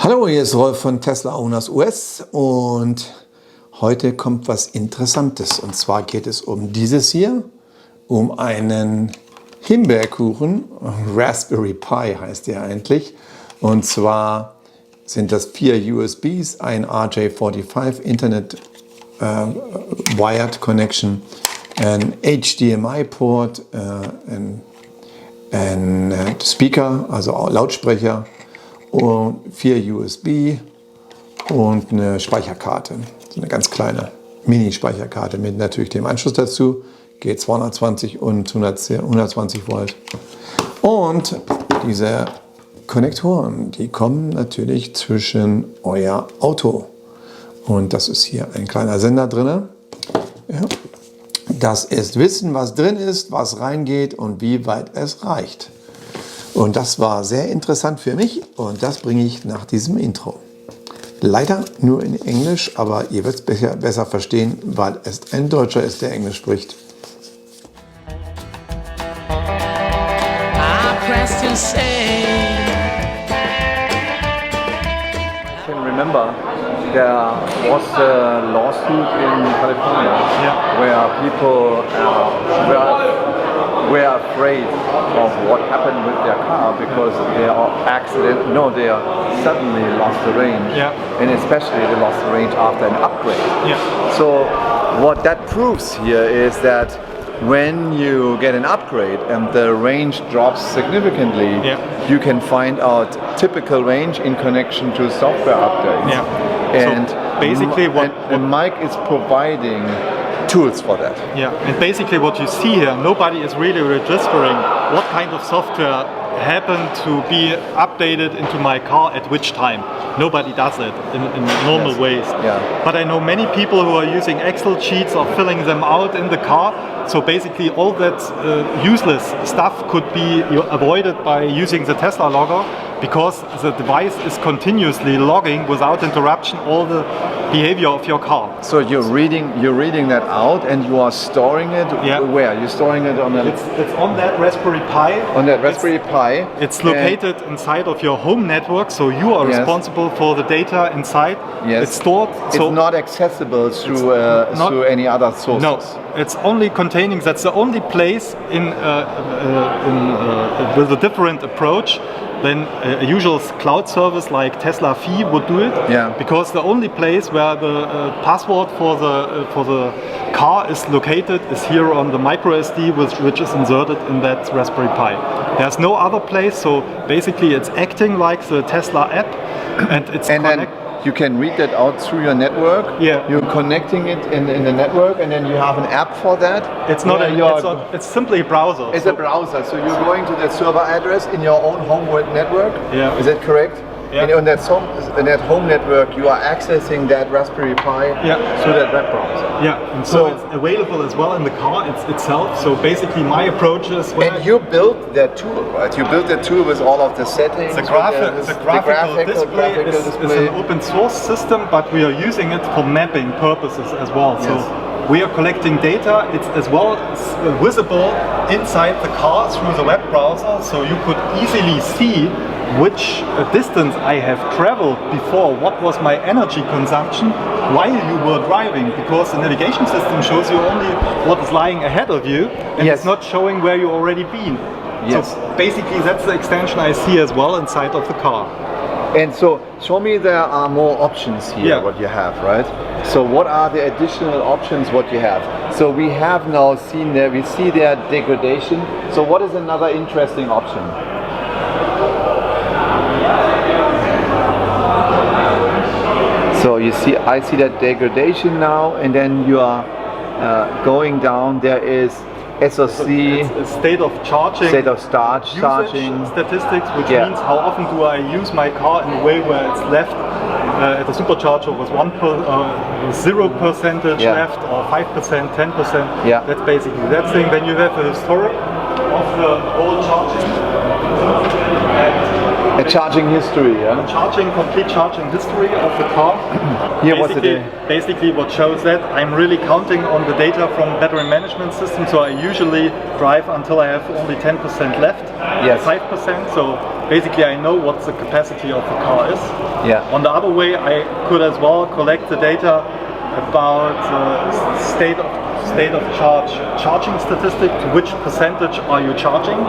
Hallo, hier ist Rolf von Tesla Owners US und heute kommt was Interessantes. Und zwar geht es um dieses hier, um einen Himbeerkuchen, Raspberry Pi heißt der eigentlich. Und zwar sind das 4 USBs, ein RJ45 Internet Wired Connection, ein HDMI-Port, ein Speaker, also Lautsprecher, und 4 USB und eine Speicherkarte, so eine ganz kleine Mini-Speicherkarte mit natürlich dem Anschluss dazu, geht 220 und 120 Volt. Und diese Konnektoren, die kommen natürlich zwischen euer Auto. Und das ist hier ein kleiner Sender drin. Ja. Das ist Wissen, was drin ist, was reingeht und wie weit es reicht. Und das war sehr interessant für mich und das bringe ich nach diesem Intro. Leider nur in Englisch, aber ihr werdet es besser verstehen, weil es ein Deutscher ist, der Englisch spricht. I can remember there was a lawsuit in California where people were afraid of what happened with their car because they suddenly lost the range, and especially they lost the range after an upgrade. So what that proves here is that when you get an upgrade and the range drops significantly, you can find out typical range in connection to software updates. And so basically and Mike is providing tools for that. And basically what you see here, nobody is really registering what kind of software happened to be updated into my car at which time. Nobody does it in normal ways. But I know many people who are using Excel sheets or filling them out in the car. So basically all that useless stuff could be avoided by using the Tesla logger, because the device is continuously logging without interruption all the behavior of your car. So you're reading that out and you are storing it where? You're storing it on It's on that Raspberry Pi. On that Raspberry Pi. It's located inside of your home network, so you are responsible for the data inside. It's stored. It's not accessible through any other sources. No, it's only containing. That's the only place with a different approach than a usual cloud service like Tesla Phi would do it. Because the only place where the password for the car is located is here on the micro SD, which is inserted in that Raspberry Pi. There's no other place, so basically it's acting like the Tesla app, and it's you can read that out through your network. You're connecting it in the network, and then you have an app for that. It's simply a browser. It's a browser. So you're going to that server address in your own home network. Is that correct? And on that home network, you are accessing that Raspberry Pi through that web browser. And so it's available as well in the car itself. So basically, my approach is you built that tool, right? You built that tool with all of the settings. The graphical display is an open source system, but we are using it for mapping purposes as well. So we are collecting data. It's as well visible inside the car through the web browser, so you could easily see which distance I have traveled before, what was my energy consumption while you were driving, because the navigation system shows you only what is lying ahead of you, and it's not showing where you already been. So basically that's the extension I see as well inside of the car. And so show me there are more options here what you have, right? So what are the additional options what you have? So we have now seen there, we see there degradation. So what is another interesting option? So you see, I see that degradation now, and then you are going down. There is SOC, it's state of charging, charging statistics, which means how often do I use my car in a way where it's left at the supercharger with 0% left, or 5%, 10%. That's basically that thing. Then you have a historic of the whole charging. And A charging history, yeah? Complete charging history of the car. Here was the basically what shows that I'm really counting on the data from battery management system, so I usually drive until I have only 10% left, yes. 5%, so basically I know what the capacity of the car is. Yeah. On the other way, I could as well collect the data about state of charging statistic, to which percentage are you charging.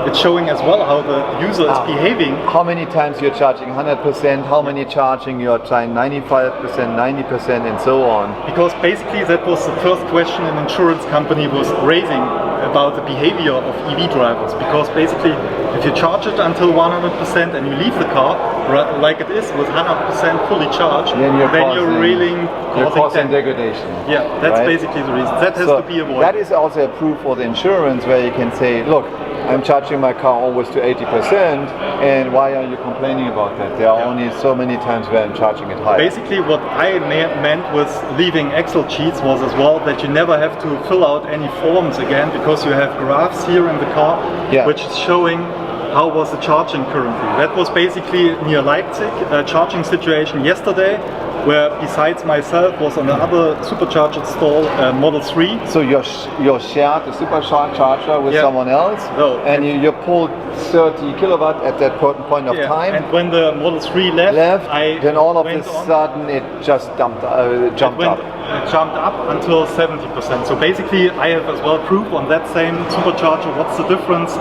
It's showing as well how the user is behaving. How many times you're charging 100%, how many charging you're trying 95%, 90% and so on. Because basically that was the first question an insurance company was raising about the behavior of EV drivers. Because basically if you charge it until 100% and you leave the car like it is with 100% fully charged, then you're really causing degradation. Yeah, that's right? Basically the reason. That has to be avoided. That is also a proof for the insurance where you can say, look, I'm charging my car always to 80%, and why are you complaining about that? There are only so many times where I'm charging it high. Basically what I meant with leaving Excel sheets was as well that you never have to fill out any forms again, because you have graphs here in the car, which is showing how was the charging currently. That was basically near Leipzig, a charging situation yesterday, where besides myself was on another supercharger stall, Model 3. So you shared the supercharger with someone else, and you pulled 30 kilowatt at that point of time. And when the Model 3 left, then all of a sudden it just jumped up. It jumped up until 70%. So basically I have as well proof on that same supercharger what's the difference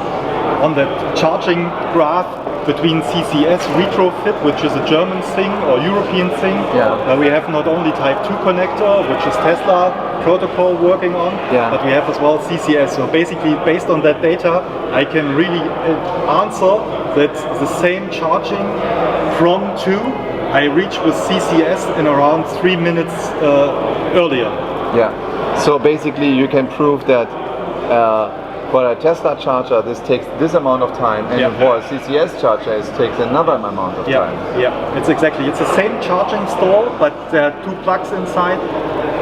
on that charging graph between CCS retrofit, which is a German thing or European thing, where we have not only Type 2 connector, which is Tesla protocol working on, but we have as well CCS. So basically based on that data I can really answer that the same charging from 2 I reach with CCS in around 3 minutes earlier. Yeah, so basically you can prove that for a Tesla charger this takes this amount of time, and for a CCS charger it takes another amount of time. Yeah, it's the same charging stall, but there are 2 plugs inside.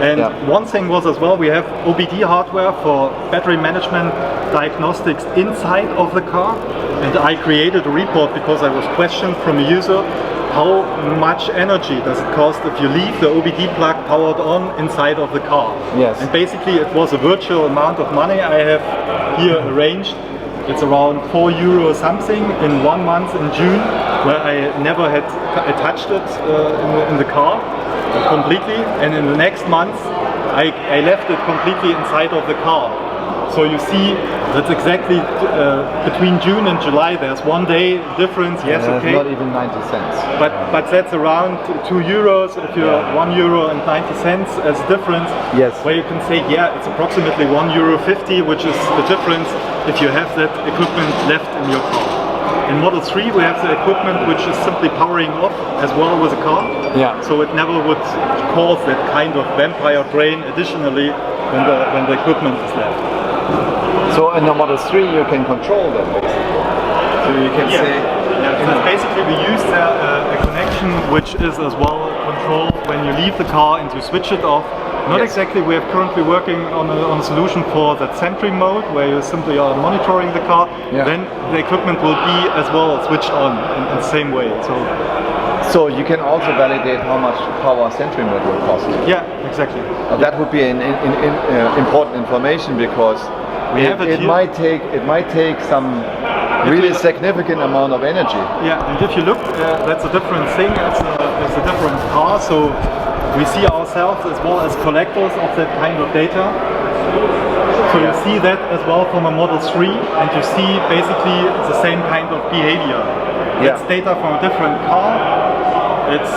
And one thing was as well, we have OBD hardware for battery management diagnostics inside of the car, and I created a report because I was questioned from a user, how much energy does it cost if you leave the OBD plug powered on inside of the car? Yes. And basically it was a virtual amount of money I have here arranged. It's around €4 something in 1 month in June, where I never had touched it in the car completely, and in the next month I left it completely inside of the car. So you see that's exactly between June and July there's 1 day difference. Yes, okay. Not even 90 cents. But that's around €2 if you're €1.90 as difference. Yes. Where you can say it's approximately €1.50, which is the difference if you have that equipment left in your car. In Model 3 we have the equipment which is simply powering off as well with the car. Yeah. So it never would cause that kind of vampire drain additionally when the equipment is left. So in the Model 3 you can control that basically. So you can say... So basically we use a connection which is as well controlled when you leave the car and you switch it off. Not exactly, we are currently working on a solution for that Sentry mode, where you simply are monitoring the car, then the equipment will be as well switched on in the same way. So you can also validate how much power Sentry mode will cost. Yeah, exactly. That would be an important information, because it might take some really significant amount of energy. Yeah, and if you look, that's a different thing. It's a different car. So we see ourselves as well as collectors of that kind of data. So you see that as well from a Model 3, and you see basically the same kind of behavior. It's data from a different car. It's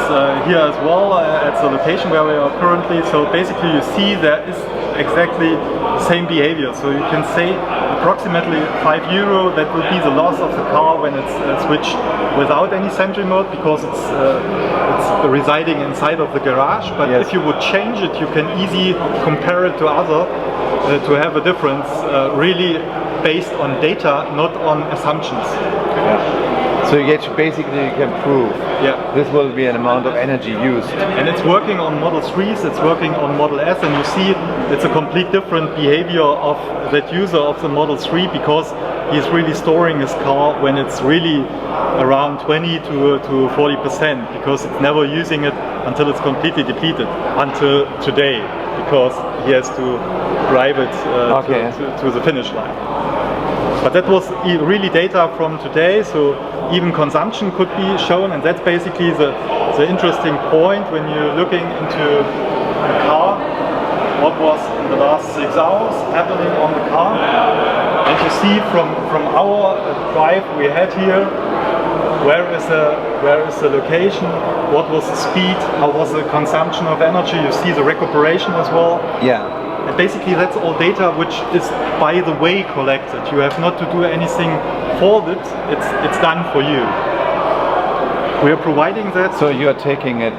here as well at the location where we are currently. So basically you see there is exactly the same behavior. So you can say approximately €5, that will be the loss of the car when it's switched without any Sentry mode, because it's residing inside of the garage. But if you would change it, you can easily compare it to other to have a difference really based on data, not on assumptions. So you can prove this will be an amount of energy used. And it's working on Model 3s, it's working on Model S, and you see it's a complete different behavior of that user of the Model 3, because he's really storing his car when it's really around 20 to 40%, because it's never using it until it's completely depleted, until today, because he has to drive it to the finish line. But that was really data from today, so even consumption could be shown, and that's basically the interesting point when you're looking into the car, what was in the last 6 hours happening on the car. And you see from our drive we had here, where is the location, what was the speed, how was the consumption of energy, you see the recuperation as well. Yeah. And basically that's all data which is by the way collected. You have not to do anything for it, it's done for you. We are providing that. So you're taking it,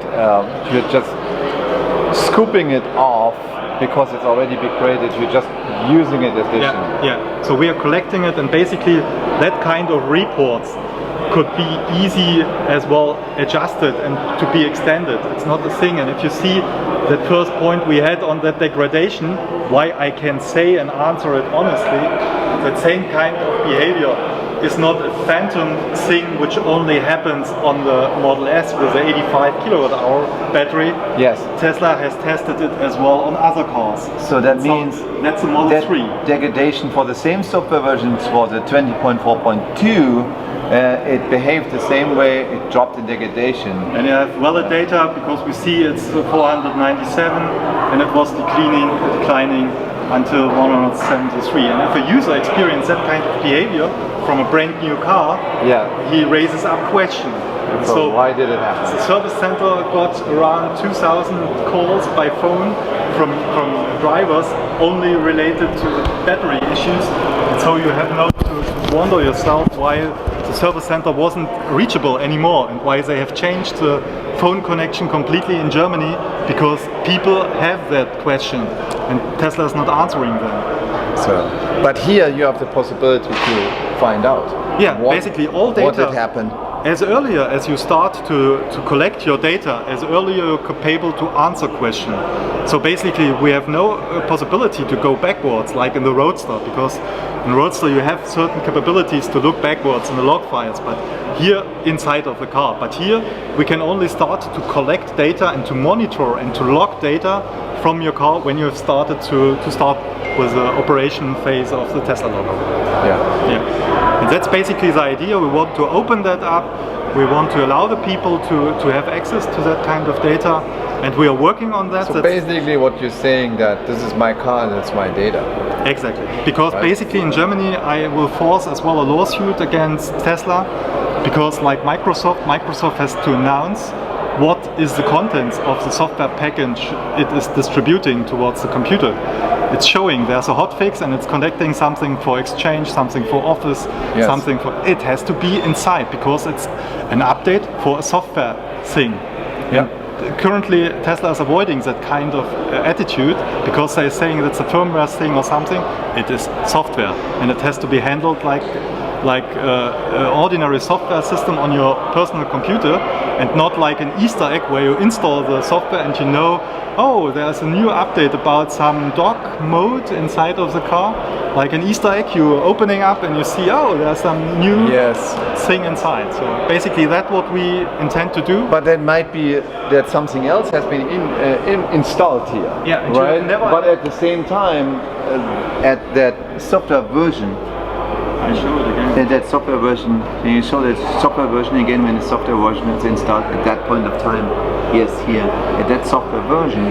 you're just scooping it off because it's already been created, you're just using it additionally. Yeah. So we are collecting it, and basically that kind of reports could be easy as well adjusted and to be extended. It's not a thing. And if you see that first point we had on that degradation, why I can say and answer it honestly, that same kind of behavior is not a phantom thing which only happens on the Model S with the 85 kWh battery. Yes. Tesla has tested it as well on other cars. So that means that's the Model that 3. Degradation for the same software versions for the 20.4.2, it behaved the same way, it dropped in degradation. And you have valid data because we see it's 497 and it was declining until 173. And if a user experiences that kind of behavior from a brand new car, he raises up question. So why did it happen? The service center got around 2,000 calls by phone from drivers only related to the battery issues. And so you have now to wonder yourself why the service center wasn't reachable anymore and why they have changed the phone connection completely in Germany, because people have that question and Tesla is not answering them. So, but here you have the possibility to find out. Yeah, basically all data. What did happen? As earlier as you start to collect your data, as earlier you're capable to answer questions. So basically we have no possibility to go backwards like in the Roadster, because in Roadster you have certain capabilities to look backwards in the log files, but here inside of the car. But here we can only start to collect data and to monitor and to log data from your car when you have started to start with the operation phase of the Tesla Logger. Yeah. And that's basically the idea. We want to open that up. We want to allow the people to have access to that kind of data, and we are working on that. So basically what you're saying, that this is my car and it's my data. Exactly. Because basically in Germany I will force as well a lawsuit against Tesla, because like Microsoft has to announce what is the contents of the software package it is distributing towards the computer. It's showing there's a hotfix and it's connecting something for Exchange, something for Office, something for... It has to be inside because it's an update for a software thing. Yeah. Currently Tesla is avoiding that kind of attitude because they're saying it's a firmware thing or something. It is software and it has to be handled like ordinary software system on your personal computer, and not like an Easter egg where you install the software and you know, oh, there's a new update about some dock mode inside of the car. Like an Easter egg, you're opening up and you see, oh, there's some new thing inside. So basically that's what we intend to do. But that might be that something else has been installed here. Yeah, right? But at the same time, at that software version, I show it again. That software version, can you show that software version again when the software version is installed at that point of time? Yes, here. At that software version,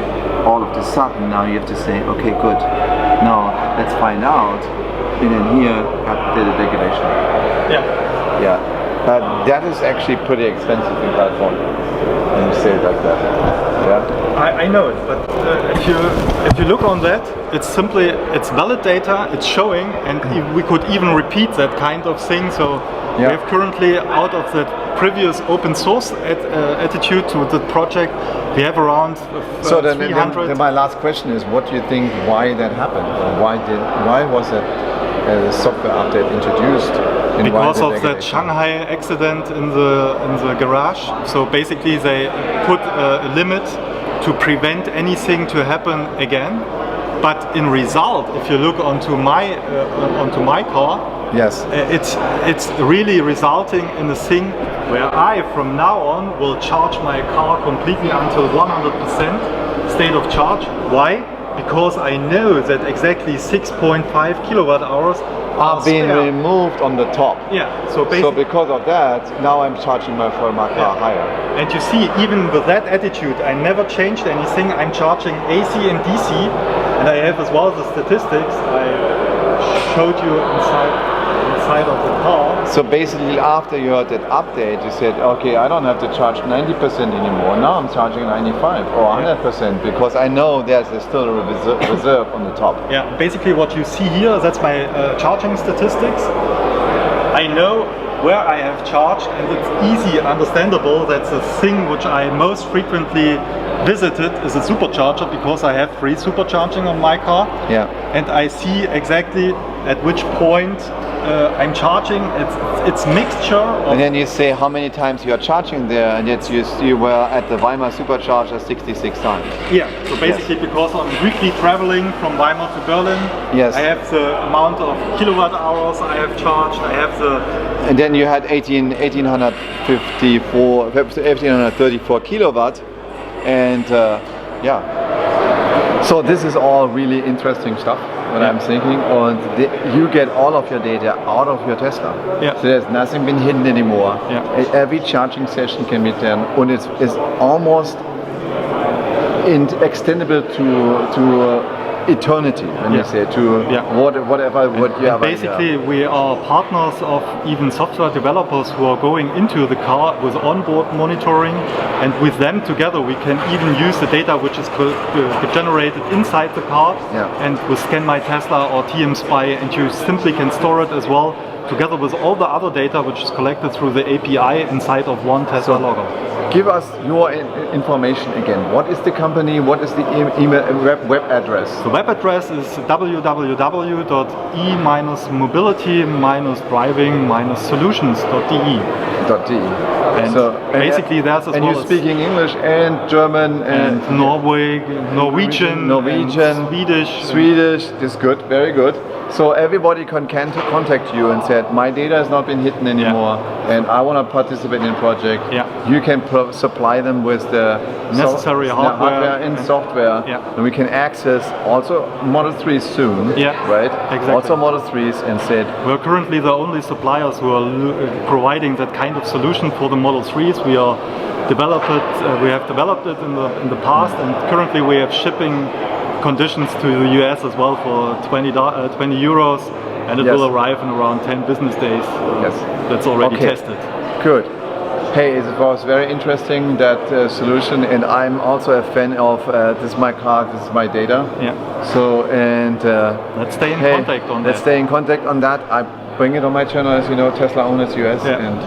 all of a sudden now you have to say, okay, good. Now let's find out. And then here, did the degradation. Yeah. Yeah. But that is actually pretty expensive in California, when you say it like that. Yeah. I know it, but if you look on that, it's valid data, it's showing, and we could even repeat that kind of thing. So we have currently, out of that previous open source attitude to the project, we have around 300. Then my last question is, what do you think? Why that happened? Why was that software update introduced? Because of that Shanghai accident in the garage. So basically they put a limit to prevent anything to happen again. But in result, if you look onto my car, Yes. It's really resulting in a thing where I, from now on, will charge my car completely until 100% state of charge. Why? Because I know that exactly 6.5 kilowatt hours are being spare. removed on the top. Yeah. So because of that, now I'm charging my car higher. And you see, even with that attitude, I never changed anything. I'm charging AC and DC, and I have as well the statistics I showed you inside of the car. So basically, after you had that update, you said, okay, I don't have to charge 90% anymore. Now I'm charging 95 or 100% because I know there's still a reserve on the top. Yeah, basically what you see here, that's my charging statistics. I know where I have charged, and it's easy and understandable. That's the thing which I most frequently visited is a supercharger, because I have free supercharging on my car. Yeah. And I see exactly at which point I'm charging. It's mixture of. And then you say how many times you are charging there, and yet you were at the Weimar supercharger 66 times. Yeah, so basically because I'm weekly traveling from Weimar to Berlin, yes. I have the amount of kilowatt hours I have charged, I have the... And then you had 1834 kilowatt, and yeah. So this is all really interesting stuff, what I'm thinking, and you get all of your data out of your Tesla. Yeah. So there's nothing been hidden anymore. Yeah. Every charging session can be done, and it's almost extendable to eternity, when you say to whatever you have. Basically, we are partners of even software developers who are going into the car with onboard monitoring, and with them together we can even use the data which is generated inside the car, and with Scan My Tesla or TM Spy, and you simply can store it as well together with all the other data which is collected through the API inside of one Tesla logger. Give us your information again. What is the company? What is the email web address? The web address is www.e-mobility-driving-solutions.de. And basically there's as well. And you're speaking English and German and Norwegian, Swedish. This is good, very good. So everybody can contact you and say, my data has not been hidden anymore, and I want to participate in the project. Yeah. You can supply them with the necessary hardware and software, and we can access also Model 3 soon. Yeah. Right. Exactly. Also Model 3s, and said we're currently the only suppliers who are providing that kind of solution for the Model 3s. We have developed it in the past, and currently we have shipping conditions to the US as well for 20 euros, and it will arrive in around 10 business days. Yes. That's already tested. Good. Hey, it was very interesting, that solution, and I'm also a fan of this is my car, this is my data. Yeah. So, and let's stay in contact on that. Let's stay in contact on that. I bring it on my channel, as you know, Tesla Owners US, and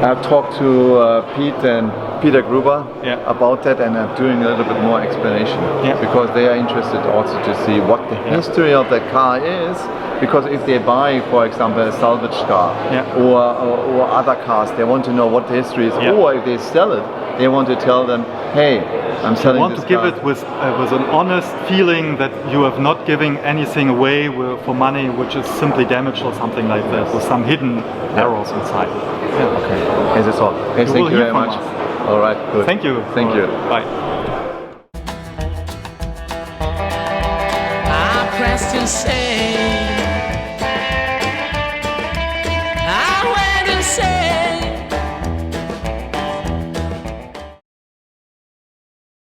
I've talked to Peter Gruber about that, and I'm doing a little bit more explanation because they are interested also to see what the history of that car is. Because if they buy, for example, a salvage car or other cars, they want to know what the history is. Or if they sell it, they want to tell them, hey, I'm selling this car. You want to give it with an honest feeling that you have not giving anything away for money which is simply damaged or something like that, with some hidden errors inside. Okay, that's all. Hey, thank you very much. All right, good. Thank you. Thank you. Bye. I pressed and say